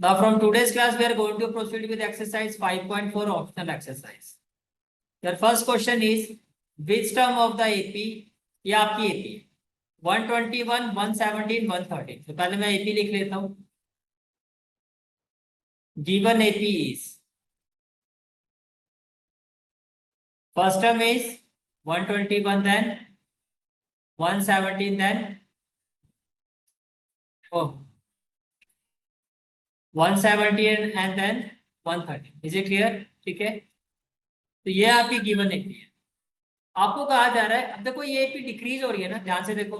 Now from today's class we are going to proceed with exercise 5.4 optional exercise. Your first question is which term of the AP या आपकी AP 121, 117, 113. तो पहले मैं AP लिख लेता हूँ. Given AP is first term is 121, then 117, then 117 and then 113. Is it clear? ठीक है. तो ये आपकी गिवन एपी है. आपको कहा जा रहा है, अब देखो ये एपी डिक्रीज हो रही है ना, ध्यान से देखो,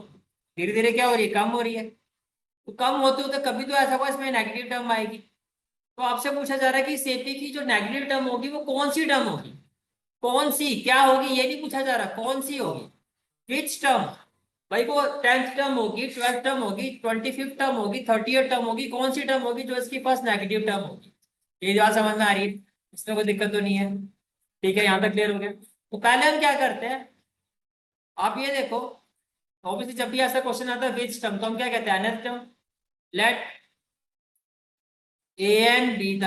धीरे धीरे क्या हो रही है, कम हो रही है. तो कम होते होते कभी तो ऐसा होगा इसमें नेगेटिव टर्म आएगी. तो आपसे पूछा जा रहा है कि इस एपी की जो नेगेटिव टर्म होगी वो कौन सी टर्म होगी, कौन सी क्या होगी, ये नहीं पूछा जा रहा, कौन सी होगी, विच टर्म. भाई वो 10th टर्म होगी, 12th टर्म होगी, 25th टर्म होगी, 30th टर्म होगी, कौन सी टर्म होगी जो इसके पास नेगेटिव टर्म होगी. ये बात समझ में आ रही है, इसमें कोई दिक्कत तो नहीं है. ठीक है, यहाँ तक क्लियर हो गया. तो पहले हम क्या करते हैं, आप ये देखो, ऑब्वियसली जब भी ऐसा क्वेश्चन आता है विच टर्म, तो हम क्या कहते हैं, nth term. Let an be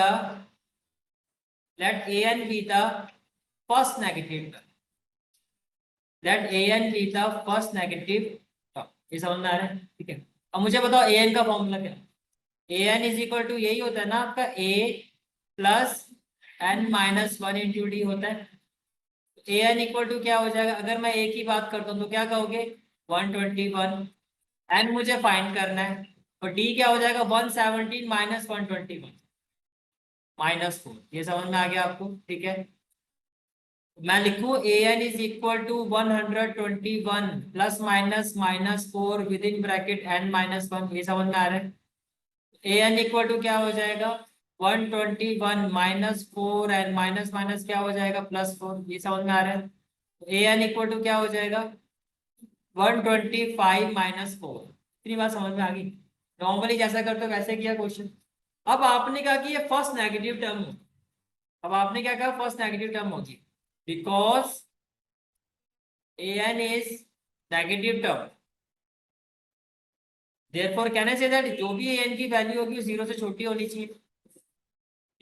the first negative term. Let an be the first negative term. ये समझ में आ रहा है. ठीक है, अब मुझे बताओ an का फॉर्मूला क्या है. an इज इक्वल टू यही होता है ना आपका a plus n minus 1 into D होता है. an इक्वल टू क्या हो जाएगा, अगर मैं a की बात करता हूँ तो क्या कहोगे 121, n मुझे फाइंड करना है, और d क्या हो जाएगा 117 माइनस 121 माइनस 4. ये समझ में आ गया आपको. ठीक है, मैं लिखूं an is equal to 121 plus minus minus 4 within bracket n minus 1. ये समझ में आ रहा है. an इक्वल टू क्या हो जाएगा 121 माइनस 4 एंड माइनस माइनस क्या हो जाएगा प्लस 4. ये समझ में आ रहा है. an इक्वल टू क्या हो जाएगा 125 माइनस 4. इतनी बात समझ में आ गई. नॉर्मली जैसा करते हो वैसे किया क्वेश्चन. अब आपने कहा कि ये फर्स्ट नेगेटिव टर्म हो. अब आपने क्या कहा, फर्स्ट नेगेटिव टर्म होगी because an is negative term. Therefore can I say that जो भी an की वैल्यू होगी वो 0 से छोटी होनी चाहिए.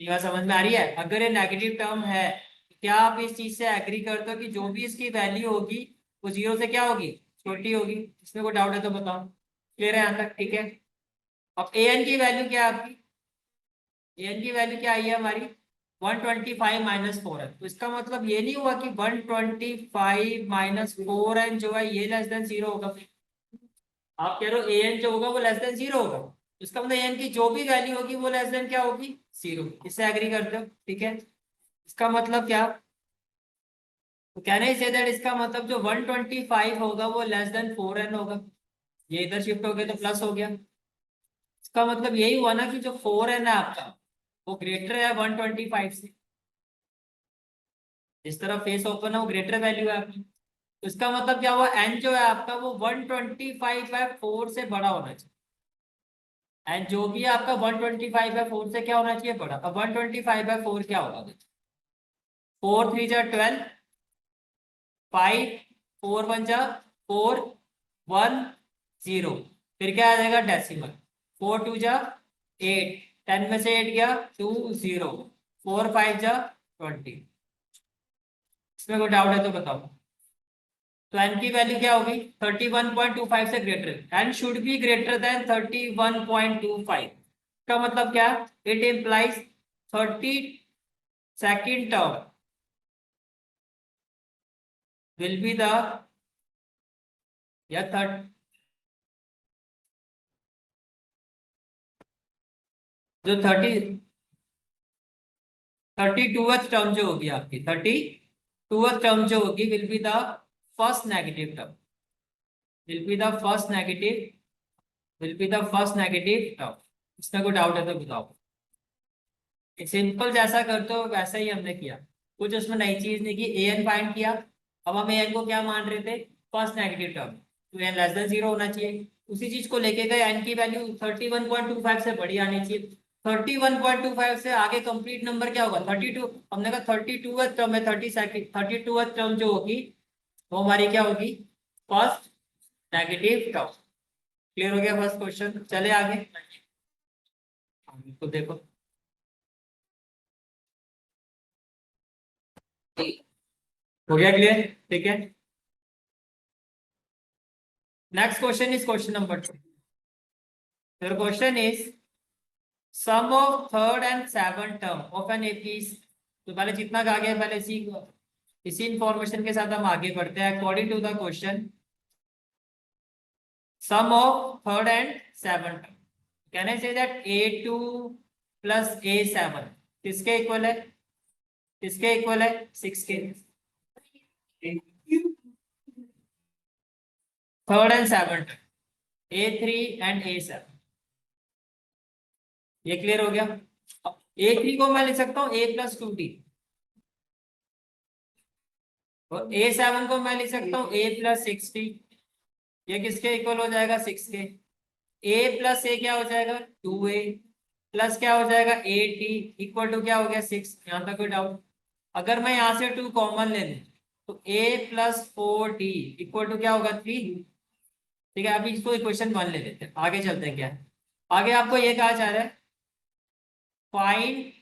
ये बात समझ में आ रही है. अगर ये नेगेटिव टर्म है, क्या आप इस चीज से एग्री करते हो कि जो भी इसकी वैल्यू होगी वो 0 से क्या होगी, छोटी होगी. इसमें कोई डाउट है तो बताओ. क्लियर है यहाँ तक. ठीक है, अब an की वैल्यू क्या है आपकी, an की वैल्यू क्या आई है हमारी 125 माइनस 4 है. तो इसका मतलब ये नहीं हुआ कि 125 माइनस 4 एन जो है ये लेस देन 0 होगा. आप कह रहे हो an जो होगा वो लेस देन 0 होगा, इसका मतलब an की जो भी वैल्यू होगी वो लेस देन क्या होगी 0. इससे एग्री करते हो. ठीक है, इसका मतलब क्या, तो कहने से दैट इसका मतलब जो 125 होगा वो लेस देन 4n होगा. ये इधर शिफ्ट हो गया तो प्लस हो गया. इसका मतलब यही हुआ ना कि जो 4n है आपका वो ग्रेटर है 125 से. इस तरफ फेस ओपन है वो ग्रेटर वैल्यू है आपकी. तो इसका मतलब क्या हुआ, n जो है आपका वो 125/4 से बड़ा होना चाहिए. एंड जो भी आपका 125/4 से क्या होना चाहिए, बड़ा. अब 125/4 क्या होगा, 4 3 जा 12, 5 4 1 जा 4 1 0, फिर क्या आ जाएगा डेसिमल. 4 2 जा 8, 10 में से 8 गया 2 0, 4 5 जा 20. इसमें कोई डाउट है तो बताओ. तो n की वैल्यू क्या होगी 31.25 से greater, n should be greater than 31.25. का मतलब क्या, it implies 32nd term will be the या जो 32th टर्म जो होगी आपकी 32th टर्म जो होगी will be the first negative term, will be the first negative term. इसमें कोई डाउट है तो बताओ. सिंपल जैसा करते हो वैसा ही हमने किया, कुछ उसमें नई चीज नहीं की. an फाइंड किया, अब हम an को क्या मान रहे थे, फर्स्ट नेगेटिव टर्म, तो n लेस देन 0 होना चाहिए. उसी चीज को लेके गए, n की वैल्यू 31.25 से बड़ी आनी चाहिए. 31.25 से आगे कंप्लीट नंबर क्या होगा 32. हमने कहा 32th टर्म है, 32th टर्म जो होगी वो हमारी क्या होगी, फर्स्ट नेगेटिव टर्म. क्लियर हो गया फर्स्ट क्वेश्चन. चले आगे. तो देखो हो गया क्लियर, ठीक है। Next question is question number 2। The question is sum of third and seventh term of an AP is। तो पहले जितना आ गया पहले इसी इंफॉर्मेशन के साथ हम आगे बढ़ते हैं। According to the question sum of third and seventh term, can I say that A2 plus A7 किसके इक्वल है? किसके इक्वल है? 6 के। Third and seventh A3 and A7, ये क्लियर हो गया। A3 को मैं लिख सकता हूँ A प्लस 2D और A7 को मैं लिख सकता हूँ A प्लस 6D। ये किसके इक्वल हो जाएगा? 6 के। A प्लस A क्या हो जाएगा? 2A प्लस क्या हो जाएगा? 8D इक्वल टू क्या हो गया? 6। यहाँ तक कोई डाउट? अगर मैं यहाँ से 2 कॉमन ले लूं तो A plus 4D equal to क्या होगा? 3। ठीक है, अभी इसको इक्वेशन 1 ले लेते हैं, आगे चलते हैं। क्या है आगे? आपको ये कहा जा रहा है find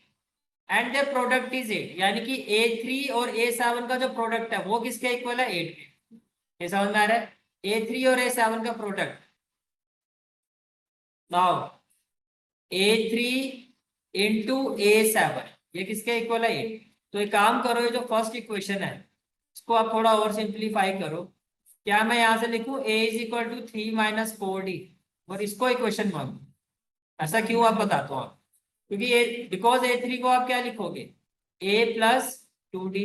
and the product is 8, यानी कि A3 और A7 का जो प्रोडक्ट है वो किसके इक्वल है? 8 के। ये समझ में आ रहा है? A3 और A7 का product. Now A3 into A7 ये किसके इक्वल है? 8। तो एक काम करो, ये जो फर्स्ट इक्वेशन है इसको आप थोड़ा और सिंप्लीफाई करो। क्या मैं यहां से लिखूं A is equal to 3 minus 4D और इसको इक्वेशन 1? ऐसा क्यों आप बताता हूँ आप, क्योंकि ये बिकॉज A3 को आप क्या लिखोगे? A plus 2D।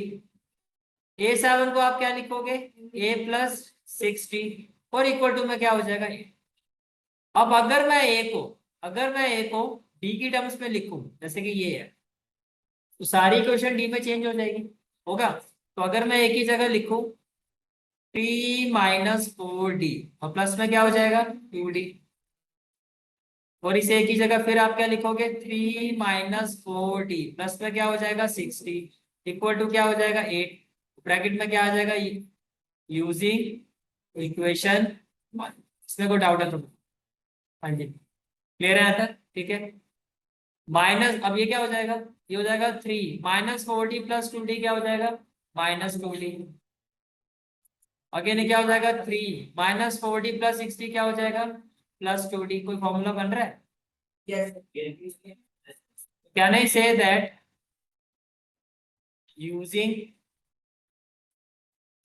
A7 को आप क्या लिखोगे? A प्लस 6D और इक्वल टू में क्या हो जाएगा? 8। अब अगर मैं A को D की टर्म्स में लिखूं जैसे कि ये है, तो सारी इक्वेशन D में चेंज हो जाएगी, होगा? तो अगर मैं एक ही जगह लिखूं 3 माइनस 4D और प्लस में क्या हो जाएगा? 2D और इसे एक ही जगह फिर आप क्या लिखोगे? 3 माइनस 4D प्लस में क्या हो जाएगा? 6D इक्वल टू क्या हो जाएगा? 8। ब्रैकेट में क्या आ जाएगा? Using equation 1। इसमें कोई डाउट है तो? हाँ जी, क्लियर है यहाँ तक? ठीक है। माइनस अब ये क्या हो जाएगा? ये हो जाएगा 3 माइनस 4D प्लस 2D क्या हो जाएगा? Minus 2D। अगेन क्या हो जाएगा? 3 माइनस 4D प्लस 6D क्या हो जाएगा? Plus 2D। कोई फॉर्मूला बन रहा है? Yes. Can I say that using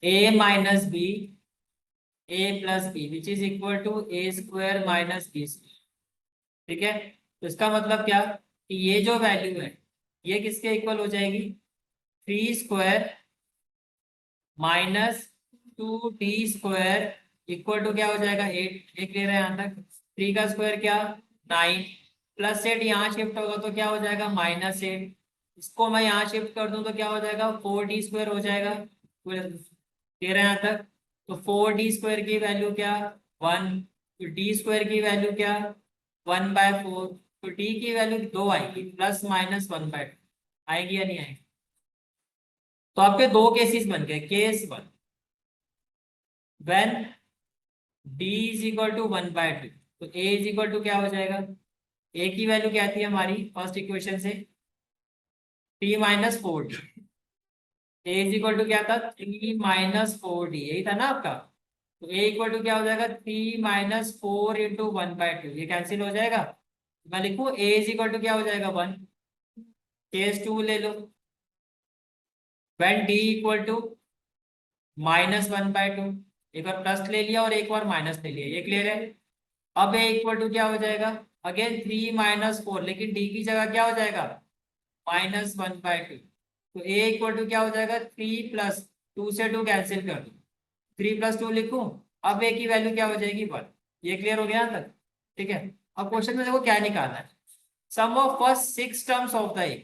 A minus B, A plus B which is equal to A square minus B square, ठीक है? तो इसका मतलब क्या कि ये जो वैल्यू है ये किसके इक्वल हो जाएगी? 3 square minus 2D square equal to क्या हो जाएगा? 8। एक ले रहे हैं यहाँ तक। 3 का स्क्वायर क्या? 9 प्लस 8 यहाँ शिफ्ट होगा तो क्या हो जाएगा? माइनस 8। इसको मैं यहाँ शिफ्ट कर दूं तो क्या हो जाएगा? 4D स्क्वायर हो जाएगा। क्लियर है यहाँ तक? तो 4D स्क्वायर की वैल्यू क्या? 1। तो D स्क्वायर की वैल्यू क्या? 1/4। तो D की वैल्यू 2 आएगी, प्लस माइनस 1/2 आएगी या नहीं आएगी? तो आपके दो केसेस बन गए। Case 1 when D is equal to 1/2, तो A इज इक्वल टू क्या हो जाएगा? A की वैल्यू क्या थी हमारी फर्स्ट इक्वेशन से? 3 minus 4D। A is equal to क्या था? 3 माइनस 4D, यही था ना आपका? तो A इक्वल टू क्या हो जाएगा? 3 माइनस 4 इंटू 1/2, ये कैंसिल हो जाएगा। मैं लिखूं A इज इक्वल टू क्या हो जाएगा? 1। केस 2 ले लो, व्हेन D इक्वल टू -1/2। एक बार प्लस ले लिया और एक बार माइनस ले लिया, ये क्लियर है? अब A इक्वल टू क्या हो जाएगा? अगेन 3 माइनस 4, लेकिन D की जगह क्या हो जाएगा? -1/2। तो A इक्वल टू क्या हो जाएगा? 3 प्लस 2 से 2 कैंसिल कर दो, 3 प्लस 2 लिखूं। अब A की वैल्यू क्या हो जाएगी? 1। ये क्लियर हो गया यहाँ तक? ठीक है। अब क्वेश्चन में देखो क्या निकालना है। Sum of first 6 terms of the A,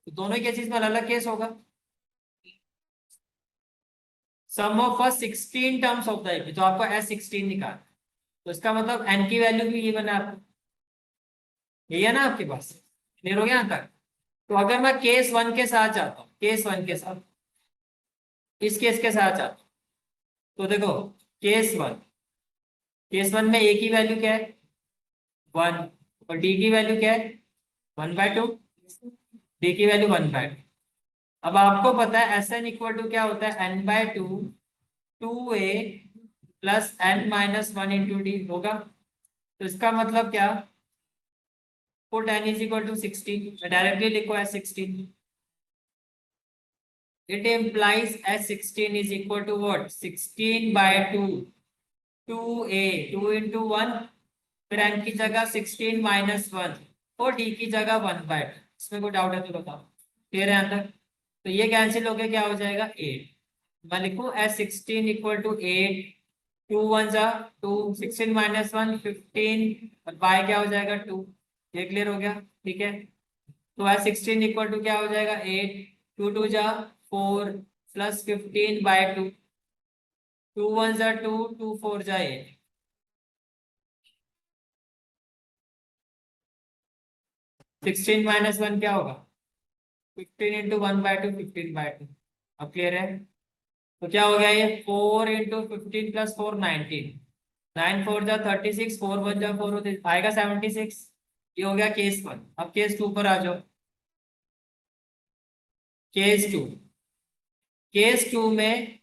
तो दोनों केसेस में अलग अलग केस होगा। Sum of first 16 terms of the A, तो आपको S16 निकालना है। तो इसका मतलब n की वैल्यू भी ये बना आपको, यही है ना आपके पास? क्लियर हो गया यहाँ तक? तो अगर मैं केस 1 के साथ जाता हूँ, केस 1 के साथ, इस केस के साथ जाता हूँ, तो देखो केस 1 में A की वैल्यू क्या है? 1 और D की वैल्यू क्या है? 1/2, डी की वैल्यू 1/2। अब आपको पता है एस एन इक्वल टू क्या होता है, n/2 2a plus n-1 into D होगा। तो इसका मतलब क्या, put n is equal to 16, directly लिखो S 16। It implies S 16 is equal to what, 16/2 2a 2 into 1, फिर n की जगह 16-1 और d की जगह 1/2। इसमें कोई डाउट है तो बताओ, क्लियर है यहाँ तक। तो ये कैंसिल होके क्या हो जाएगा 8। मैं लिखूं एस 16 इक्वल टू 8, 2 1 जा 2, 16-1 15 और बाय क्या हो जाएगा 2। ये क्लियर हो गया, ठीक है। तो एस 16 इक्वल टू क्या हो जाएगा 8, 2 2 जा 4 प्लस 15/2, 2 1 जा 2, 2 4 जा 8। 16-1 क्या होगा, 15 इंटू 1/2 15/2। अब क्लियर है। तो क्या हो गया ये 4 इंटू 15 प्लस 4 19, 9 4 जा 36, 4 1 जा 4 होते आएगा 76। ये हो गया केस 1। अब केस 2 पर आ जाओ। केस 2, केस 2 में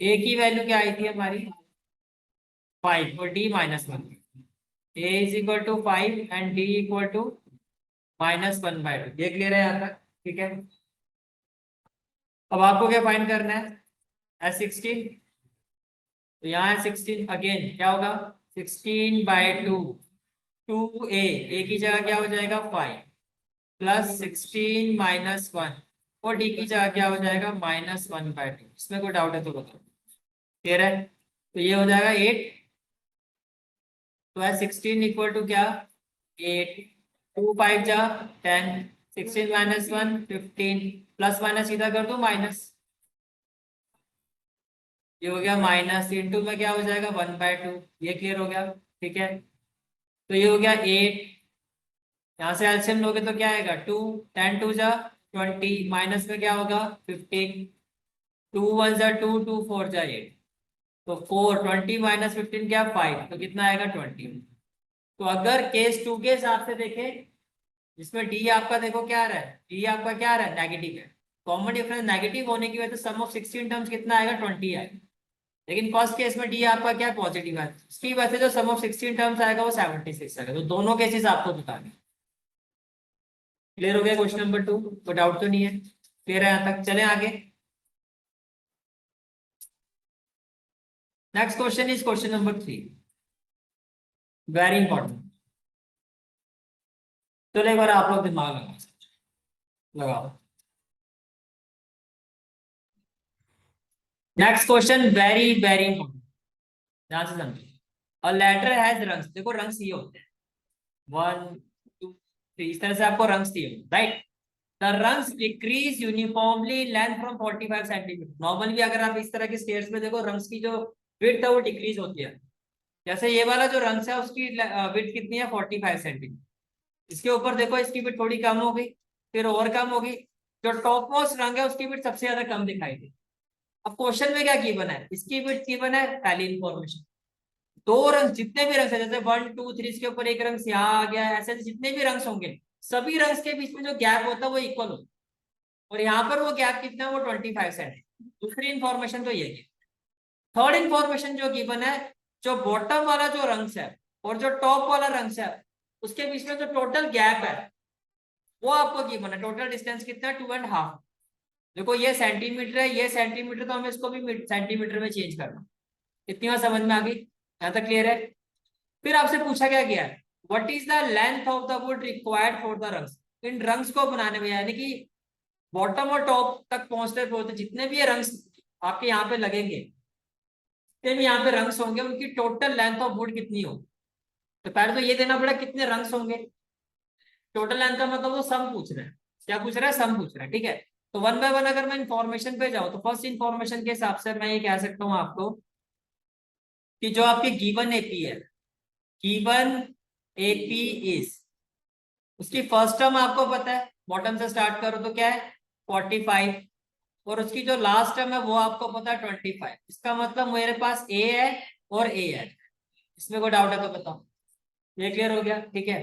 ए की वैल्यू क्या आई थी हमारी 5 और D -1। A is equal to 5 and D equal to -1/2। ये क्लियर है यहाँ तक, ठीक है। अब आपको क्या फाइंड करना है, एस 16। तो यहाँ है 16, अगेन क्या होगा 16/2 2a की जगह क्या हो जाएगा 5 प्लस 16-1 और डी की जगह क्या हो जाएगा -1/2। इसमें कोई डाउट है तो बताओ, क्लियर है। तो ये हो जाएगा 8। तो है 16 इक्वल टू क्या 8, 2 5 जा 10, 16-1 15 प्लस माइनस सीधा कर दो माइनस। ये हो गया माइनस इंटू में क्या हो जाएगा 1/2। ये क्लियर हो गया, ठीक है। तो ये हो गया 8, यहाँ से एलसीएम लोगे तो क्या आएगा 2, 10 2 जा 20 माइनस में क्या होगा 15, 2 1 जा 2, 2 4 जा 8। तो 4 20 -15 क्या 5, तो कितना आएगा 20। तो अगर केस 2 के हिसाब से देखें, जिसमें डी आपका देखो क्या आ रहा है, डी आपका क्या आ रहा है नेगेटिव है। कॉमन डिफरेंस नेगेटिव होने की वजह से सम ऑफ 16 टर्म्स कितना आएगा 20 आएगा। लेकिन फर्स्ट केस में डी आपका क्या पॉजिटिव है, इसकी वजह से जो सम ऑफ 16 टर्म्स आएगा वो 76 आएगा। तो दोनों केसेस आपको बताने। क्लियर हो गया क्वेश्चन नंबर 2, कोई डाउट तो नहीं है, क्लियर है यहाँ तक। चले आगे। Next question is question number 3, very important. चलो एक बार आप लोग दिमाग लगाओ। Next question very very important, ध्यान से समझो। अ लेटर हैज रंग्स, देखो रंग्स ये होते हैं 1 2 3, इस तरह से आपको रंग्स दिए right. The rungs decrease uniformly length from 45 centimetre. Normally भी अगर आप इस तरह के स्टेयर्स में देखो रंग्स की जो विड्थ है वो डिक्रीज होती है। जैसे ये वाला जो रंग्स है उसकी विड्थ कितनी है 45 सेंटीमीटर। इसके ऊपर देखो इसकी विड्थ थोड़ी कम हो गई, फिर और कम हो गई। जो टॉप मोस्ट रंग है उसकी विड्थ सबसे ज्यादा कम दिखाई दी। अब क्वेश्चन में क्या गिवन है, इसकी विड्थ गिवन है, पहली इंफॉर्मेशन। दो रंग जितने भी रंग है जैसे 1 2 3 इसके ऊपर एक रंग यहाँ आ गया, ऐसे जितने भी रंग होंगे सभी रंग्स के बीच में जो गैप होता है वो इक्वल होता है। और यहाँ पर वो गैप कितना है वो 25 सेंट। दूसरी इंफॉर्मेशन तो ये है। थर्ड इंफॉर्मेशन जो गिवन है, जो बॉटम वाला जो रंग है और जो टॉप वाला रंग है उसके बीच में जो टोटल गैप है वो आपको गिवन है। टोटल डिस्टेंस कितना है 2.5। देखो ये सेंटीमीटर है, ये सेंटीमीटर, तो हमें इसको भी सेंटीमीटर में चेंज करना। इतनी बात समझ में आ गई, यहाँ तक क्लियर है। फिर आपसे पूछा क्या गया है, what is the length of the wood required for the rungs. In rungs को बनाने में यानी कि बॉटम और टॉप तक पहुंचते पहुंचते जितने भी ये रंग्स आपके यहाँ पे लगेंगे, जितने भी यहाँ पे रंग्स होंगे उनकी टोटल लेंथ ऑफ वुड कितनी होगी। तो पहले तो ये देना पड़ा कितने रंग्स होंगे। टोटल लेंथ का मतलब वो सम पूछ रहे हैं, क्या पूछ रहा है सम पूछ रहा है, ठीक है। तो वन बाय वन अगर मैं इंफॉर्मेशन पे जाऊं तो फर्स्ट इंफॉर्मेशन के हिसाब से मैं ये कह सकता हूँ आपको कि जो आपके गिवन एपी है, गिवन एपी इज, उसकी फर्स्ट टर्म आपको पता है, बॉटम से स्टार्ट करो तो क्या है 45, और उसकी जो लास्ट टर्म है वो आपको पता है 25। इसका मतलब मेरे पास ए है और ए है। इसमें कोई डाउट है तो बताओ। ये क्लियर हो गया, ठीक है।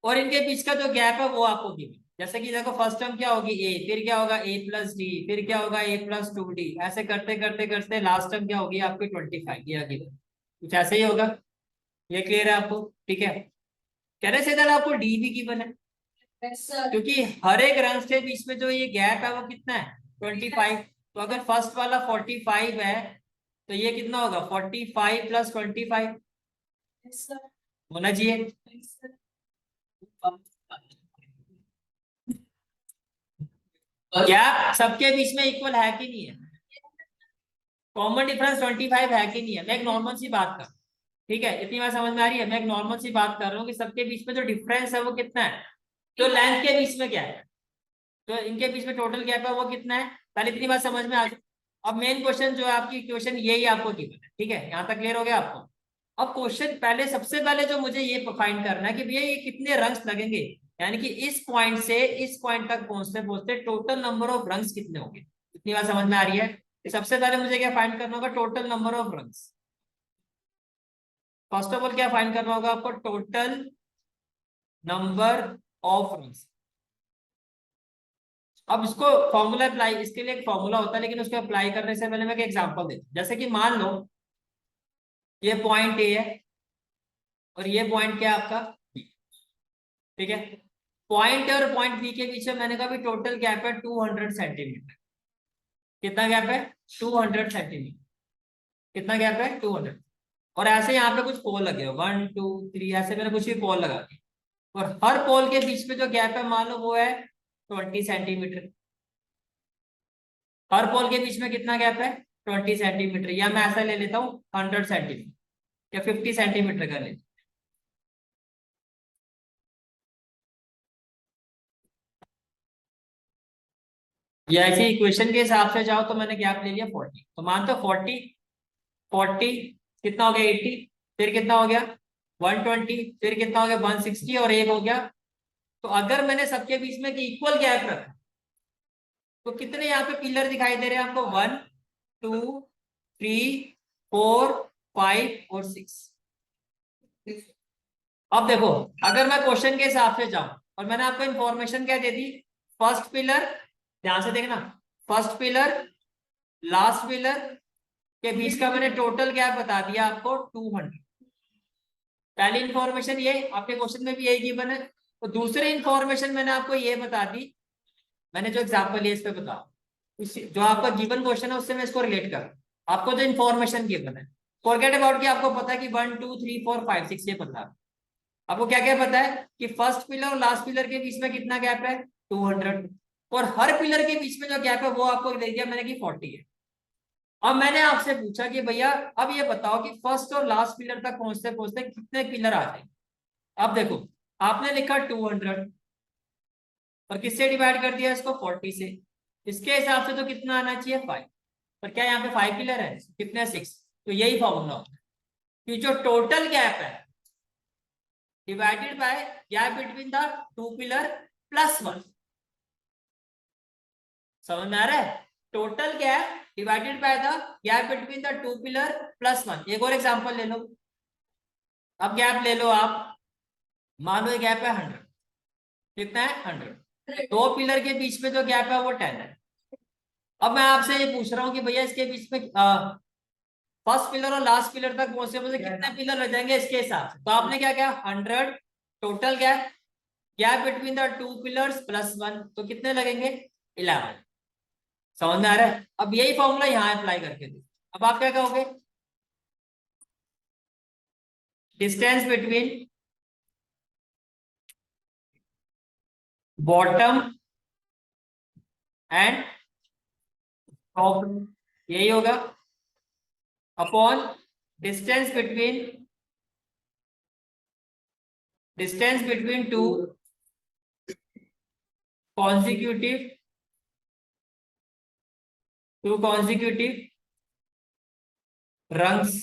और इनके बीच का जो गैप है वो आपको गिवन। जैसे कि देखो फर्स्ट टर्म क्या होगी ए, फिर क्या होगा ए प्लस डी, फिर क्या होगा ए प्लस 2d, ऐसे करते करते करते लास्ट टर्म क्या होगी आपकी 25, ये गिवन। कुछ ऐसे ही होगा। ये क्लियर है आपको? ठीक है। कहने से इधर आपको डी भी गिवन है, क्योंकि हर एक रंग के बीच में जो ये गैप है वो कितना है 25। तो अगर फर्स्ट वाला 45 है तो ये कितना होगा 45 प्लस 25 होना चाहिए। क्या सबके बीच में इक्वल है कि नहीं है? कॉमन डिफरेंस 25 है कि नहीं है? मैं एक नॉर्मल सी बात कर, ठीक है, इतनी बात समझ में आ रही है? मैं एक नॉर्मल सी बात कर रहा हूँ कि सबके बीच में जो डिफरेंस है वो कितना है, जो लेंथ के बीच में क्या है, तो इनके बीच में टोटल गैप है वो कितना है। पहले इतनी बात समझ में आ गई। अब मेन क्वेश्चन जो है आपकी इक्वेशन यही आपको गिवन है, ठीक है, यहाँ तक क्लियर हो गया आपको? अब क्वेश्चन पहले सबसे पहले जो मुझे ये फाइंड करना है कि भैया ये कितने रंग्स लगेंगे, यानी कि इस पॉइंट से इस पॉइंट तक पहुंचते पहुंचते टोटल नंबर ऑफ रंग्स कितने होंगे। इतनी बात समझ में आ रही है? सबसे पहले मुझे क्या फाइंड करना होगा, total number of rungs. First of all क्या फाइंड करना होगा आपको, टोटल नंबर ऑफ रंग्स। अब इसको फॉर्मूला अप्लाई, इसके लिए एक फॉर्मूला होता है, लेकिन उसको अप्लाई करने से पहले मैं एक एग्जांपल देता हूं। जैसे कि मान लो ये पॉइंट ए है और ये पॉइंट क्या है आपका बी, ठीक है। पॉइंट ए और पॉइंट बी के बीच में मैंने कहा भी टोटल गैप है 200 सेंटीमीटर। कितना गैप है? 200 सेंटीमीटर। कितना गैप है? 200। और ऐसे यहाँ पे कुछ पोल लगे हो 1 2 3, ऐसे मैंने कुछ भी पोल लगा दिए, और हर पोल के बीच में जो गैप है मान लो वो है 20 सेंटीमीटर। हर पोल के बीच में कितना गैप है 20 सेंटीमीटर, या मैं ऐसा ले लेता हूँ 100 सेंटीमीटर या 50 सेंटीमीटर का ले। या ऐसी इक्वेशन के हिसाब से जाओ तो मैंने गैप ले लिया 40, तो मान तो 40 कितना हो गया 80, फिर कितना हो गया 120, फिर कितना हो गया 160 और एक हो गया। तो अगर मैंने सबके बीच में इक्वल गैप रखा तो कितने यहाँ पे पिलर दिखाई दे रहे हैं आपको, 1 2 3 4 5 और 6। अब देखो अगर मैं क्वेश्चन के हिसाब से जाऊं और मैंने आपको इंफॉर्मेशन क्या दे दी, फर्स्ट पिलर, ध्यान से देखना, फर्स्ट पिलर लास्ट पिलर के बीच का मैंने टोटल गैप बता दिया आपको 200। पहली इंफॉर्मेशन ये, आपके क्वेश्चन में भी यही गिवन है। तो दूसरी इंफॉर्मेशन मैंने आपको ये बता दी, मैंने जो एग्जांपल लिया इस पे बताओ, जो आपका गिवन क्वेश्चन है उससे मैं इसको रिलेट कर, आपको जो इन्फॉर्मेशन गिवन है, फॉरगेट अबाउट कि आपको पता है कि 1 2 3 4 5 6 ये पता है। आपको क्या क्या पता है कि फर्स्ट पिलर और लास्ट पिलर के बीच में कितना गैप है 200, और हर पिलर के बीच में जो गैप है वो आपको दे दिया मैंने कि 40 है। अब मैंने आपसे पूछा कि भैया अब ये बताओ कि फर्स्ट और लास्ट पिलर तक पहुंचते पहुंचते कितने पिलर आ जाएंगे। अब देखो आपने लिखा 200 और किससे डिवाइड कर दिया इसको 40 से, इसके हिसाब से तो कितना आना चाहिए 5, पर क्या यहाँ पे 5 पिलर है, कितने 6। तो यही फॉर्मूला होता है कि जो टोटल गैप है divided by gap between the two pillar plus 1। समझ में आ रहा है? Total gap divided by the gap between the two pillar plus 1। एक और एग्जांपल ले लो। अब गैप ले लो आप, मान लो ये गैप है 100, कितना है 100, दो पिलर के बीच में जो गैप है वो 10 है। अब मैं आपसे ये पूछ रहा हूँ कि भैया इसके बीच में फर्स्ट पिलर और लास्ट पिलर तक पहुंचने में कितने पिलर लग जाएंगे इसके हिसाब से। तो आपने क्या किया 100 total gap, gap between the two pillars plus 1, तो कितने लगेंगे 11। समझ में आ रहा है? अब यही फॉर्मूला यहाँ अप्लाई करके दो। अब आप क्या कहोगे, distance between bottom and top, यही होगा upon distance between two consecutive rungs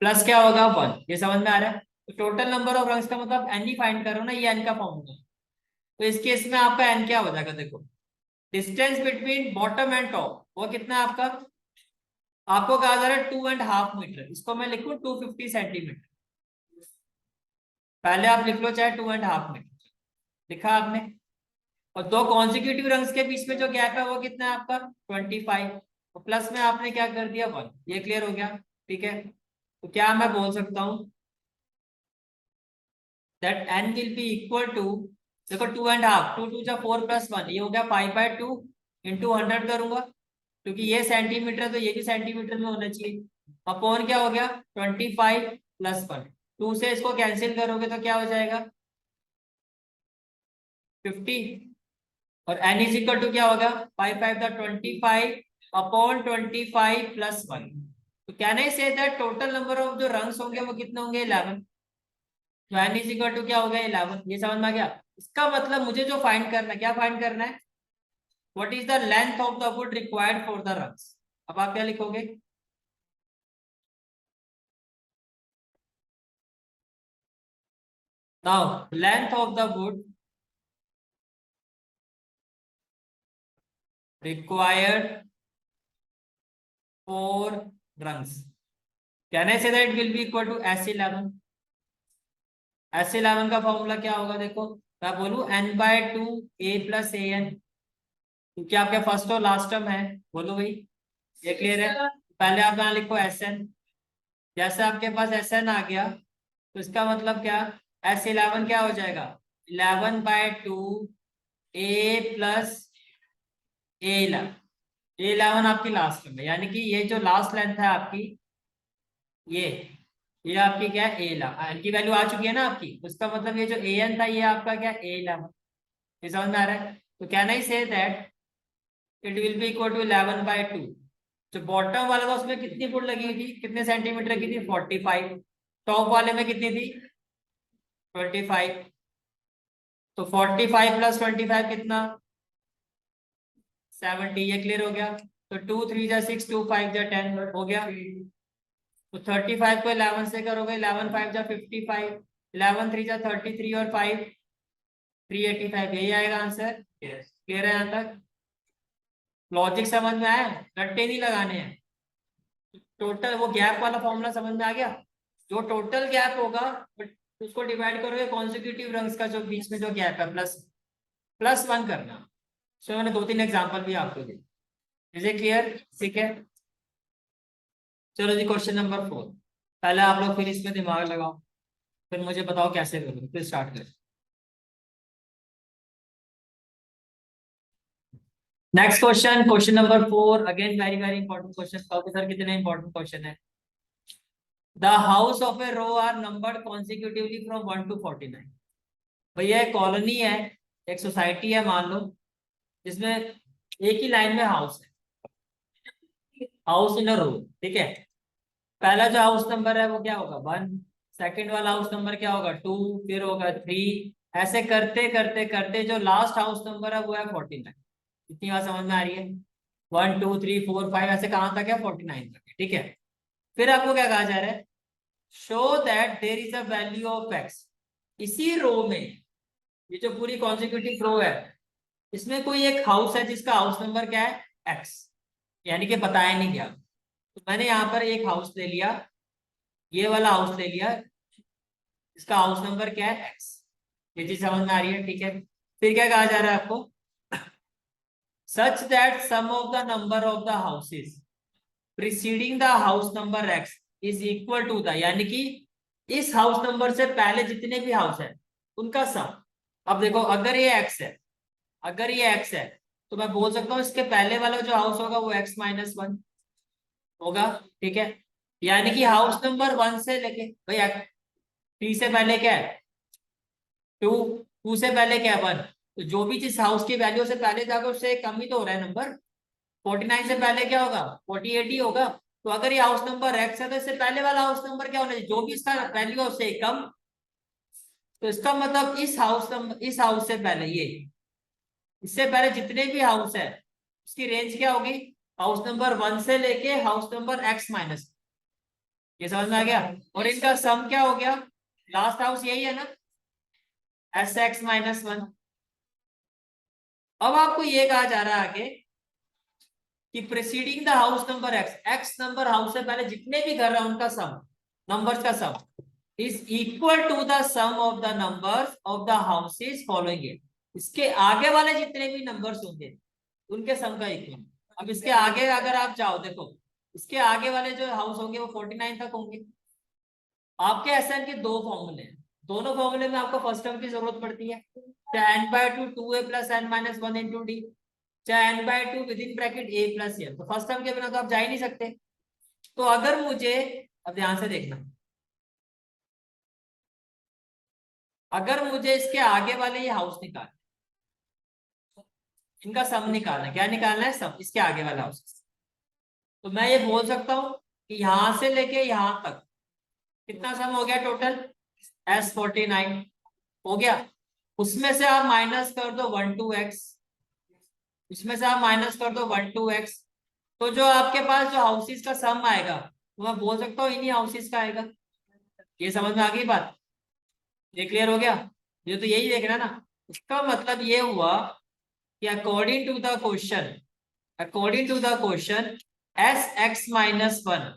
plus क्या होगा 1। ये समझ में आ रहा है? तो टोटल नंबर ऑफ रंग्स का मतलब एन ही फाइंड करो ना, ये एन का फॉर्मूला। तो इस केस में आपका एन क्या हो जाएगा, देखो distance between bottom and top वो कितना है आपका, आपको कहा जा रहा है 2.5 मीटर, इसको मैं लिखूं 250 सेंटीमीटर। पहले आप लिख लो चाहे 2.5 में, लिखा आपने। और दो कॉन्जिक्यूटिव रंग्स के बीच में जो गैप है वो कितना है आपका 25, तो प्लस में आपने क्या कर दिया 1। ये क्लियर हो गया, ठीक है। तो क्या मैं बोल सकता हूं that n will be equal to, देखो 2.5, 2 जा 4 + 1, ये हो गया 5/2 इंटू 100 करूंगा, क्योंकि ये सेंटीमीटर तो ये भी सेंटीमीटर में होना चाहिए। अपॉन क्या हो गया 25 + 1, 2 से इसको कैंसिल करोगे तो क्या हो जाएगा 50, और n इज इक्वल टू क्या होगा 5 × 25 अपॉन 25 + 1। तो can I say that total number of जो रंग्स होंगे वो कितने होंगे 11। तो n इज इक्वल टू क्या हो गया 11। ये समझ में आ गया। इसका मतलब मुझे जो फाइंड करना है, क्या फाइंड करना है, what is the length of the wood required for the rungs. अब आप क्या लिखोगे, now length of the wood required for rungs, can I say that it will be equal to S11। S11 का formula क्या होगा, देखो मैं बोलूं n/2 a + an, क्योंकि आपके फर्स्ट और लास्ट टर्म है, बोलो भाई ये क्लियर है। पहले आप यहाँ लिखो Sn, जैसे आपके पास Sn आ गया तो इसका मतलब क्या, S11 क्या हो जाएगा 11/2 a + a11। a11 आपकी लास्ट टर्म है, यानी कि ये जो लास्ट लेंथ है आपकी, ये ये आपकी क्या है एन की वैल्यू आ चुकी है ना आपकी, उसका मतलब ये जो एन था ये आपका क्या a11। ये समझ में आ रहा है। तो can I say that it will be equal to 11/2। जो बॉटम वाला था उसमें कितनी फुट लगी हुई थी, कितने सेंटीमीटर की थी 45, टॉप वाले में कितनी थी 25। तो 45 + 25 कितना 70। ये क्लियर हो गया। तो 2 3 जा 6, 2 5 जा 10 हो गया। तो 35 को 11 से करोगे, 11 5 जा 55, 11 3 जा 33 और 5 385, यही आएगा आंसर। क्लियर है यहाँ तक, लॉजिक समझ में आया, रट्टे नहीं लगाने हैं। टोटल वो गैप वाला फॉर्मूला समझ में आ गया, जो टोटल गैप होगा उसको डिवाइड करोगे कॉन्जिक्यूटिव रंग्स का जो बीच में जो गैप है +1 करना। सो मैंने 2 3 एग्जांपल भी आपको दिए, इज इट क्लियर, ठीक है। चलो जी क्वेश्चन नंबर 4, पहले आप लोग फिर इसमें दिमाग लगाओ, फिर मुझे बताओ कैसे करोगे, फिर स्टार्ट करें। Next question, question number 4, again very very important question. कहोगे सर कितने इंपॉर्टेंट क्वेश्चन है। The house of a row are numbered consecutively from 1 to 49। भैया एक कॉलोनी है, एक सोसाइटी है मान लो, जिसमें एक ही लाइन में हाउस है, हाउस इन अ रो, ठीक है। पहला जो हाउस नंबर है वो क्या होगा 1, सेकंड वाला हाउस नंबर क्या होगा 2, फिर होगा 3, ऐसे करते करते करते जो लास्ट हाउस नंबर है वो है 49। इतनी बात समझ में आ रही है, 1 2 3 4 5 ऐसे कहाँ तक है 49 तक है, ठीक है। फिर आपको क्या कहा जा रहा है, show that there is a value of X. इसी रो में, ये जो पूरी कॉन्जिक्यूटिव रो है, इसमें कोई एक हाउस है जिसका हाउस नंबर क्या है एक्स, यानी कि बताया नहीं गया। तो मैंने यहाँ पर एक हाउस ले लिया, ये वाला हाउस ले लिया, इसका हाउस नंबर क्या है एक्स। ये चीज समझ में आ रही है, ठीक है। फिर क्या कहा जा रहा है आपको, such that sum of the number of the houses preceding the house number X is equal to the, यानी कि इस हाउस नंबर से पहले जितने भी हाउस है उनका सम। अब देखो अगर ये एक्स है, अगर ये एक्स है तो मैं बोल सकता हूँ इसके पहले वाला जो हाउस होगा वो x-1 होगा, ठीक है। यानी कि हाउस नंबर 1 से लेके, भाई 3 से पहले क्या है 2, 2 से पहले क्या है 1, तो जो भी जिस हाउस की वैल्यू से पहले जाएगा उससे कम ही तो हो रहा है नंबर। 49 से पहले क्या होगा 48 ही होगा। तो अगर ये हाउस नंबर एक्स है तो इससे पहले वाला हाउस नंबर क्या होना चाहिए, जो भी इसका वैल्यू है उससे कम। तो इसका मतलब इस हाउस नंबर, इस हाउस से पहले, ये इससे पहले जितने भी हाउस है उसकी रेंज क्या होगी, हाउस नंबर 1 से लेके हाउस नंबर x-। ये समझ में आ गया। और इनका सम क्या हो गया, लास्ट हाउस यही है ना sx-1। अब आपको ये कहा जा रहा है आगे कि preceding the house number x, x number house से पहले जितने भी घर है उनका सम, नंबर्स का sum. Is equal to the sum of the numbers of the houses following it. इसके आगे वाले जितने भी नंबर्स होंगे उनके सम का इक्वल। अब इसके आगे अगर आप चाहो, देखो इसके आगे वाले जो हाउस होंगे वो 49 तक होंगे। आपके एसएन के दो फॉर्मूले हैं, दोनों फॉर्मूले में आपको फर्स्ट टर्म की जरूरत पड़ती है, चाहे n/2 2a plus n-1 into D, चाहे n/2 with in bracket a plus m। तो फर्स्ट टर्म के बिना तो आप जा ही नहीं सकते। तो अगर मुझे, अब ध्यान से देखना, अगर मुझे इसके आगे वाले ये हाउस निकालना, इनका सम निकालना है, क्या निकालना है, सम इसके आगे वाला हाउस। तो मैं ये बोल सकता हूं कि यहां से लेके यहां तक कितना सम हो गया टोटल, S49 हो गया। उसमें से आप माइनस कर दो 1 2 x, इसमें से आप माइनस कर दो 1 2 x। तो जो आपके पास जो हाउसेस का सम आएगा वो मैं बोल सकता हूँ इन्हीं हाउसेस का आएगा। ये समझ में आ गई बात, ये क्लियर हो गया। ये तो यही देखना ना। इसका मतलब ये हुआ कि according to the question Sx-1,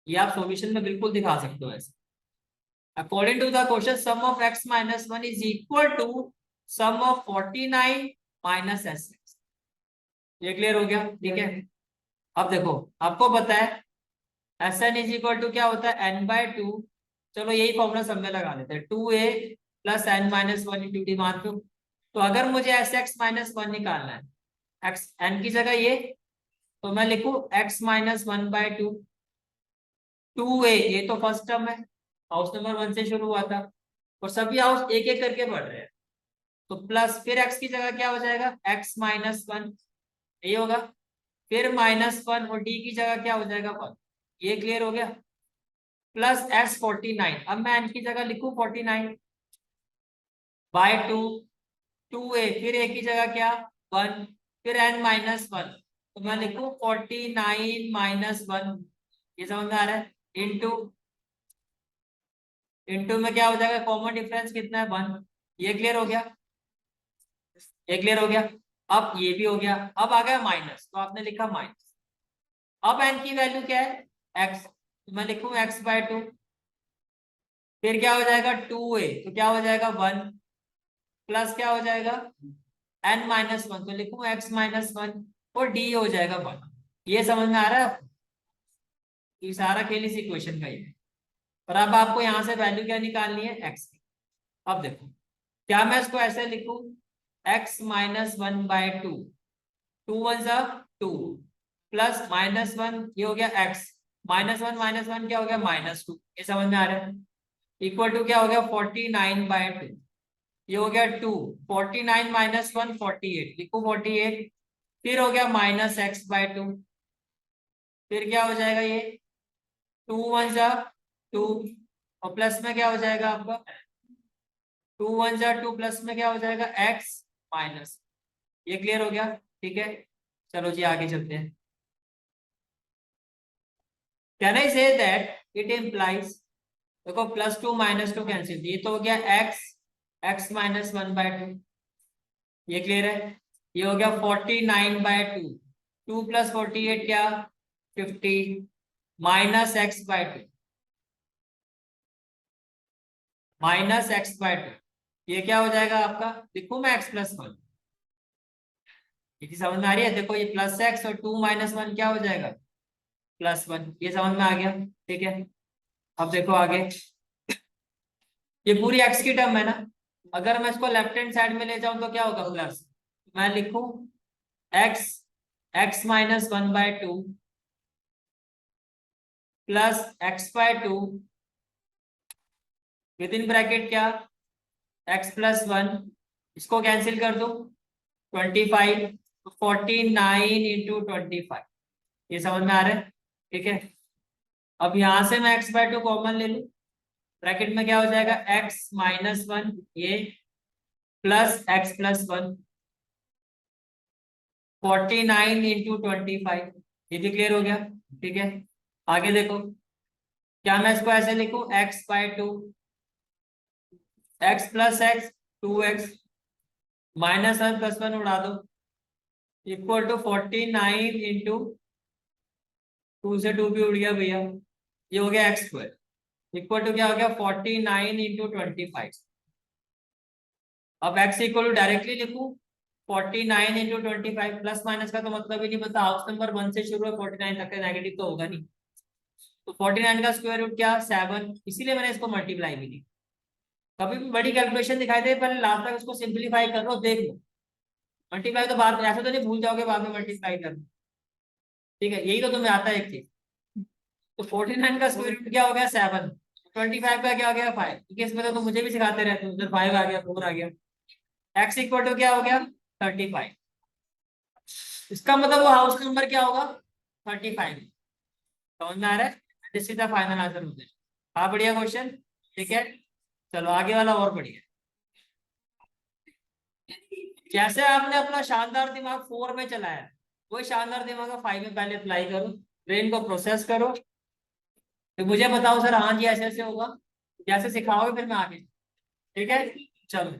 ये आप सॉल्यूशन में बिल्कुल दिखा सकते हो ऐसे। According to the question sum of x-1 is equal to sum of 49 minus Sx। ये क्लियर हो गया, ठीक है। अब देखो आपको पता है Sn इज इक्वल टू क्या होता है, n/2। चलो यही फॉर्मूला सब में लगा लेते हैं, 2a plus n-1 into D मान लो। तो अगर मुझे Sx-1 निकालना है, x n की जगह ये, तो मैं लिखू x-1/2 2a, ये तो फर्स्ट टर्म है, हाउस नंबर 1 से शुरू हुआ था, और सभी हाउस एक एक करके बढ़ रहे हैं। तो प्लस फिर x की जगह क्या हो जाएगा, x-1, ये होगा, फिर -1, और d की जगह क्या हो जाएगा 1। ये क्लियर हो गया। प्लस S49, अब मैं n की जगह लिखू 49/2 2a, फिर a की जगह क्या 1, फिर n-1, तो मैं लिखू 49 - 1। ये समझ में आ रहा है, इंटू इंटू में क्या हो जाएगा, कॉमन डिफरेंस कितना है 1। ये क्लियर हो गया, ये क्लियर हो गया। अब ये भी हो गया, अब आ गया माइनस, तो आपने लिखा माइनस। अब n की वैल्यू क्या है, x, तो मैं लिखूँ x/2, फिर क्या हो जाएगा 2a, तो क्या हो जाएगा 1, प्लस क्या हो जाएगा n-1, तो लिखूँ x-1, और d हो जाएगा 1। ये समझ में आ रहा है, ये सारा खेल इस इक्वेशन का ही है। और अब आपको यहां से वैल्यू क्या निकालनी है, x की। अब देखो क्या मैं इसको ऐसे लिखूं, x-1/2, 2 1 सा 2, प्लस -1, ये हो गया x, -1 क्या हो गया -2। ये समझ में आ रहा है, इक्वल टू क्या हो गया 49/2, ये हो गया 2, 49 - 1 48, लिखो 48, फिर हो गया -x/2, फिर क्या हो जाएगा ये 2 1 सा 2, और प्लस में क्या हो जाएगा आपका 2 1 सा 2, प्लस में क्या हो जाएगा x माइनस। ये क्लियर हो गया, ठीक है। चलो जी आगे चलते हैं। Can I say that it implies, देखो +2 -2 कैंसिल, ये तो हो गया x-1/2, ये क्लियर है। ये हो गया 49/2, 2 + 48 क्या 50, -x/2, -x/2, ये क्या हो जाएगा आपका, लिखूं मैं x+1। ये चीज समझ में आ रही है, देखो ये +x और 2 - 1 क्या हो जाएगा +1। ये समझ में आ गया, ठीक है। अब देखो आगे, ये पूरी x की टर्म है ना, अगर मैं इसको लेफ्ट हैंड साइड में ले जाऊं तो क्या होगा प्लस, मैं लिखूं x x-1/2 plus x/2 with in bracket क्या x+1, इसको कैंसिल कर दो 25, 49 इंटू 25। ये समझ में आ रहा है, ठीक है। अब यहां से मैं x/2 कॉमन ले लूं, ब्रैकेट में क्या हो जाएगा x-1, ये प्लस x+1, 49 इंटू 25। ये भी क्लियर हो गया, ठीक है। आगे देखो, क्या मैं इसको ऐसे लिखूं x/2, x plus x 2x, -1 + 1 उड़ा दो, इक्वल टू 49 इंटू 2 से 2 भी उड़ गया भैया, ये हो गया x²। इक्वल टू क्या हो गया 49 इंटू 25। अब x इक्वल टू डायरेक्टली लिखूं 49 इंटू 25, प्लस माइनस का तो मतलब ही नहीं पता, हाउस नंबर 1 से शुरू है 49 तक का, नेगेटिव तो होगा नहीं। तो 49 का स्क्वायर रूट क्या 7, इसीलिए मैंने इसको मल्टीप्लाई भी की। कभी भी बड़ी कैलकुलेशन दिखाई दे पहले लास्ट तक उसको सिंप्लीफाई कर लो, देख लो। मल्टीप्लाई तो बाद में, ऐसा तो नहीं भूल जाओगे बाद में मल्टीप्लाई करना। ठीक है, यही तो तुम्हें आता है एक चीज। तो 49 का स्क्वायर रूट क्या हो गया 7, 25 का क्या हो गया 5, क्योंकि इसमें तो तुम मुझे भी सिखाते रहते हो, उधर 5 आ गया 4 आ गया। x इक्वल टू क्या हो गया 35। इसका मतलब वो हाउस नंबर क्या होगा 35। समझ में आ रहा है? This is the final answer होता है। हाँ बढ़िया क्वेश्चन। ठीक है, चलो आगे वाला और बढ़िया। जैसे आपने अपना शानदार दिमाग 4 में चलाया, वही शानदार दिमाग 5 में पहले अप्लाई करो, ब्रेन को प्रोसेस करो, फिर मुझे बताओ सर हाँ जी ऐसे ऐसे होगा, जैसे सिखाओगे फिर मैं आगे। ठीक है, चलो।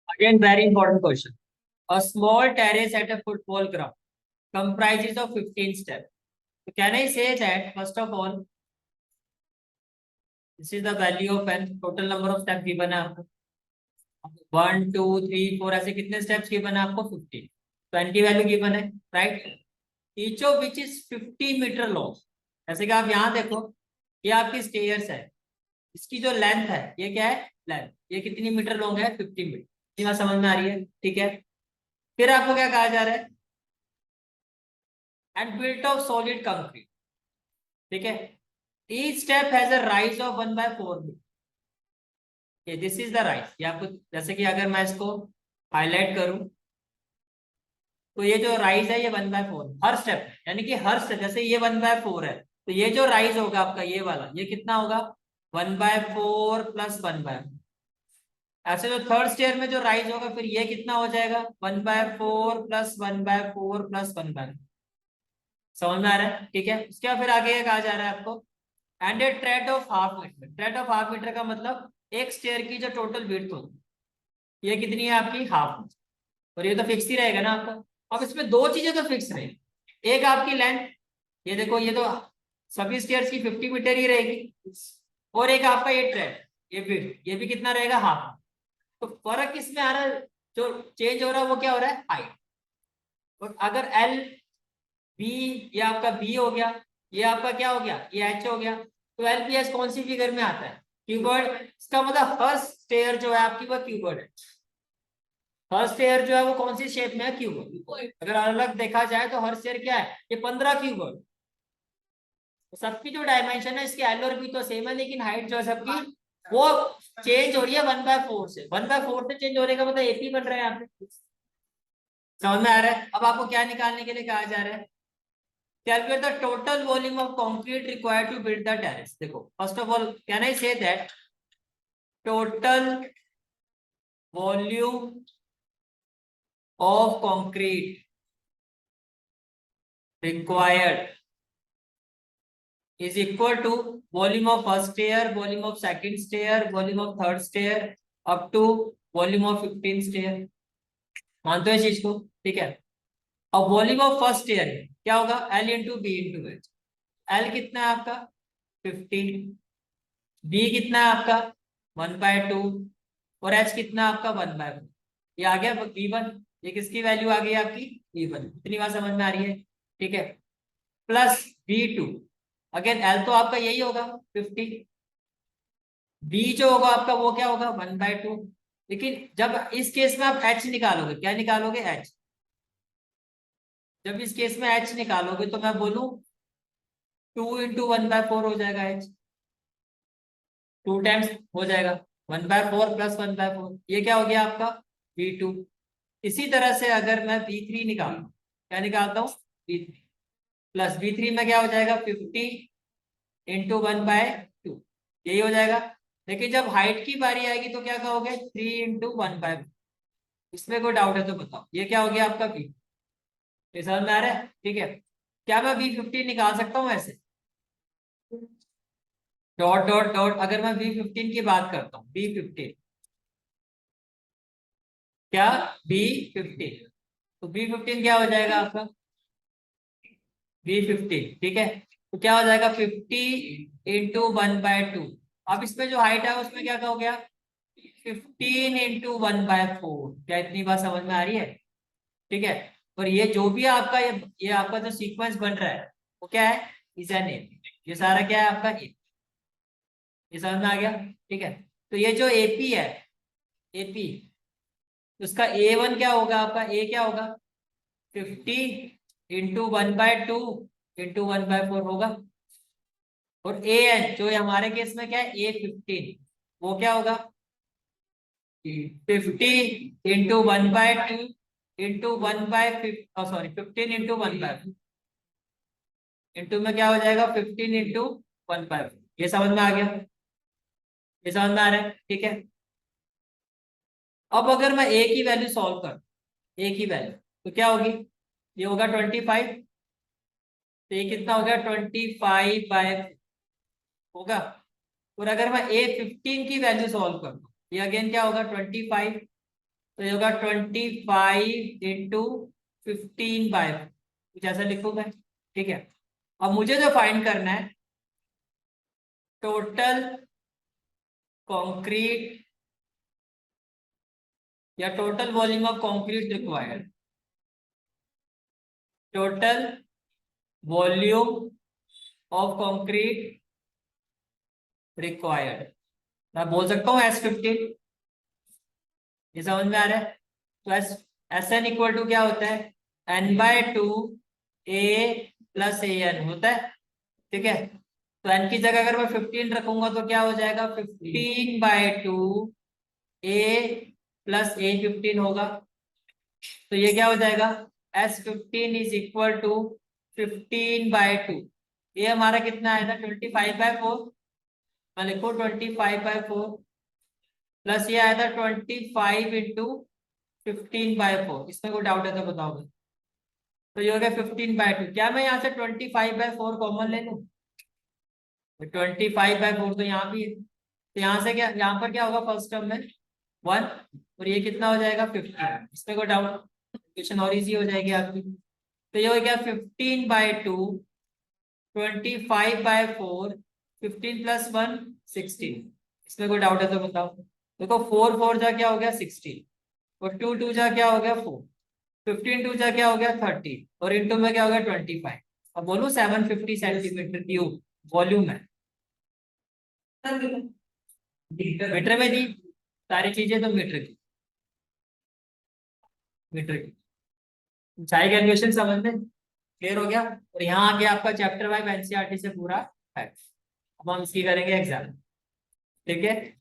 Again very important question. A small terrace at a football ground comprises of 15 steps. So can I say that first of all, this is the value of n, total number of steps given है आपको 1 2 3 4, ऐसे कितने steps given है आपको 15, 20 value given है, right. Each of which is 50 metre long. जैसे कि आप यहाँ देखो, ये आपकी स्टेयर्स है, इसकी जो लेंथ है ये क्या है लेंथ, ये कितनी मीटर लॉन्ग है 50 मीटर। ये बात समझ में आ रही है? ठीक है, फिर आपको क्या कहा जा रहा है, and built of solid concrete. ठीक है, each step has a rise of 1/4 metre. This is the rise. ये आपको, जैसे कि अगर मैं इसको हाईलाइट करूं तो ये जो राइज है ये 1/4 हर स्टेप है, यानी कि हर स्टेप, जैसे ये 1/4 है तो ये जो राइज होगा आपका ये वाला, ये कितना होगा 1/4 प्लस 1/4। ऐसे जो थर्ड स्टेयर में जो राइज होगा फिर ये कितना हो जाएगा 1/4 प्लस 1/4 प्लस 1/4। समझ में आ रहा है? ठीक है, उसके बाद फिर आगे कहा जा रहा है आपको, and a tread of half metre. Tread of half metre का मतलब एक स्टेयर की जो टोटल विड्थ होगी ये कितनी है आपकी हाफ, और ये तो फिक्स ही रहेगा ना आपका। अब इसमें दो चीजें तो फिक्स रहेगी, एक आपकी लेंथ, ये देखो ये तो सभी स्टेयर्स की 50 मीटर ही रहेगी, और एक आपका ये ट्रेड, ये विड्थ, ये भी कितना रहेगा हाफ। तो फर्क किसमें आ रहा है, जो चेंज हो रहा है वो क्या हो रहा है हाइट। और अगर एल बी, ये आपका बी हो गया, ये आपका क्या हो गया ये एच हो गया, तो एल बी एच कौन सी फिगर में आता है क्यूबर्ड। इसका मतलब फर्स्ट स्टेयर जो है आपकी वो क्यूबर्ड है। फर्स्ट स्टेयर जो है वो कौन सी शेप में है क्यूबर्ड। अगर अलग देखा जाए तो हर स्टेयर क्या है ये 15 क्यूबर्ड। तो सबकी जो डायमेंशन है इसके एल और बी तो सेम है, लेकिन हाइट जो है सबकी वो चेंज हो रही है 1/4 से। 1/4 से चेंज होने का मतलब एपी बन रहा है यहाँ पे। समझ में आ रहा है? अब आपको क्या निकालने के लिए कहा जा रहा है, calculate the total volume of concrete required to build the terrace। देखो first of all can I say that total volume of concrete required is equal to volume of first stair, volume of second stair, volume of third stair up to volume of 15 stair। मानते हो इस चीज को? ठीक है, अब volume of first year क्या होगा L into B into H. L कितना है आपका 15, बी कितना है आपका 1/2, और एच कितना है आपका 1/4। ये आ गया V1, ये किसकी वैल्यू आ गई आपकी V1। इतनी बात समझ में आ रही है? ठीक है, प्लस V2, अगेन एल तो आपका यही होगा 50, बी जो होगा आपका वो क्या होगा 1/2। लेकिन जब इस केस में आप एच निकालोगे, क्या निकालोगे एच, जब इस केस में एच निकालोगे तो मैं बोलूं 2 इंटू 1/4 हो जाएगा एच, 2 टाइम्स हो जाएगा 1/4 प्लस 1/4, ये क्या हो गया आपका V2। इसी तरह से अगर मैं V3 निकालू, क्या निकालता हूँ V3, प्लस V3 में क्या हो जाएगा 50 इंटू 1/2, यही हो जाएगा। लेकिन जब हाइट की बारी आएगी तो क्या कहोगे 3 इंटू 1/4। इसमें कोई डाउट है तो बताओ, ये क्या हो गया आपका V। ये समझ में आ रहा है? ठीक है, क्या मैं V15 निकाल सकता हूँ ऐसे, डॉट डॉट डॉट, अगर मैं V15 की बात करता हूँ V15, क्या V15, तो B15 क्या हो जाएगा आपका, B15, ठीक है। तो क्या हो जाएगा 50 × 1/2। अब इसमें जो हाइट है उसमें क्या हो गया 15 × 1/4। क्या इतनी बात समझ में आ रही है, ठीक है। और ये जो भी आपका ये आपका जो सीक्वेंस बन रहा है वो क्या है, इज एन ए। ये सारा क्या है आपका ये समझ में आ गया, ठीक है। तो ये जो एपी है, एपी, उसका A1 क्या होगा आपका, ए क्या होगा 50 × 1/2 × 1/4 होगा। और AN जो हमारे केस में क्या है A15, वो क्या होगा 50 × 1/2 × 1/5, सॉरी 15 × 1/5 इंटू में क्या हो जाएगा 15 × 1/5। ये समझ में आ गया, ये समझ में आ रहा है, ठीक है। अब अगर मैं ए की वैल्यू सॉल्व कर, ए की वैल्यू तो क्या होगी, ये होगा 25। तो ये कितना हो गया 25/, होगा। और अगर मैं A15 की वैल्यू सॉल्व कर दूं, ये अगेन क्या होगा 25। तो ये होगा 25 × 15/, कुछ ऐसा लिखूं मैं, ठीक है। अब मुझे जो फाइंड करना है टोटल कंक्रीट या total volume of concrete required, total volume of concrete required. मैं बोल सकता हूँ S15, ये समझ में आ रहा है। तो SN इक्वल टू क्या होता है N/2 A + AN होता है, ठीक है। तो N की जगह अगर मैं 15 रखूंगा तो क्या हो जाएगा 15/2 A + A15 होगा। तो ये क्या हो जाएगा S15 इज इक्वल टू 15/2। ये हमारा कितना आया था 25/4। मैं लिखो 25/4 प्लस ये आया था 25 × 15/4। इसमें कोई डाउट है तो बताओ। तो ये हो गया 15/2। क्या मैं यहाँ से 25/4 कॉमन ले लूं, 25/4 तो यहाँ भी है। तो यहाँ से क्या, यहाँ पर क्या होगा फर्स्ट टर्म में 1, और ये कितना हो जाएगा 15। इसमें कोई डाउट, क्वेश्चन और इजी हो जाएगी आपकी। तो ये हो गया 15/2, 25/4, 15 + 1 16। इसमें कोई डाउट है तो बताओ। देखो 4 4 जा क्या हो गया 16, और 2 2 जा क्या हो गया 4, 15 2 जा क्या हो गया 30, और इनटू में क्या हो गया 25। अब बोलो 750 सेंटीमीटर क्यूब वॉल्यूम है। मीटर में दी सारी चीजें तो मीटर की, मीटर की चाहे कैलकुलेशन समझ में क्लियर हो गया। और यहाँ आगे आपका चैप्टर वाइज एनसीईआरटी से पूरा है। अब हम इसकी करेंगे एग्जाम, ठीक है।